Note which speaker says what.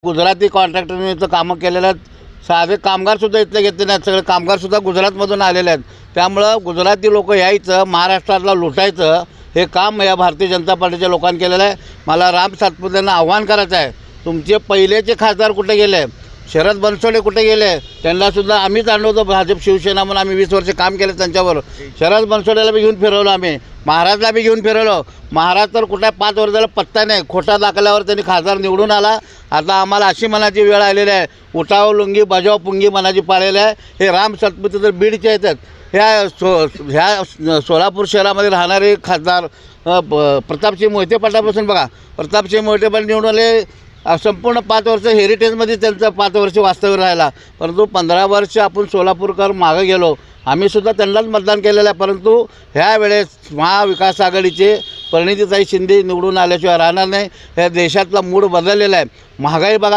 Speaker 1: गुजराती कॉन्ट्रॅक्टरने इथं कामं केलेलं आहेत. साधे कामगारसुद्धा इथले घेतले नाहीत. सगळे कामगारसुद्धा गुजरातमधून आलेले आहेत. त्यामुळं गुजराती लोक यायचं, महाराष्ट्रातला लुटायचं हे काम या भारतीय जनता पार्टीच्या लोकांनी केलेलं आहे. मला राम सातपुतेंना आव्हान करायचं आहे, तुमचे पहिलेचे खासदार कुठे गेले? शरद बनसोडे कुठे गेले? त्यांनासुद्धा आम्हीच आणलं होतं, भाजप शिवसेना म्हणून आम्ही 20 वर्ष काम केलं त्यांच्यावर. शरद बनसोडेला बी घेऊन फिरवलं आम्ही, महाराजला बी घेऊन फिरवलं. महाराज तर कुठे 5 वर्षाला पत्ता नाही, खोटा दाखल्यावर त्यांनी खासदार निवडून आला. आता आम्हाला अशी मनाची वेळ आलेली आहे, उठाव लुंगी बजाव पुंगी मनाची पाळलेली आहे. हे राम सातपुते तर बीडचे येतात. ह्या सोलापूर शहरामध्ये राहणारे खासदार प्रतापसिंह मोहिते पाटापासून बघा, प्रतापसिंह मोहिते पाटील निवडून आले. संपूर्ण 5 वर्ष हेरिटेजमध्ये त्यांचं 5 वर्ष वास्तव्य राहिला. परंतु 15 वर्ष आपण सोलापूरकर मागं गेलो, आम्हीसुद्धा त्यांनाच मतदान केलेलं आहे. परंतु ह्या वेळेस महाविकास आघाडीचे परिणितीताई शिंदे निवडून आल्याशिवाय राहणार नाही. ह्या देशातला मूड बदललेला आहे. महागाई बघा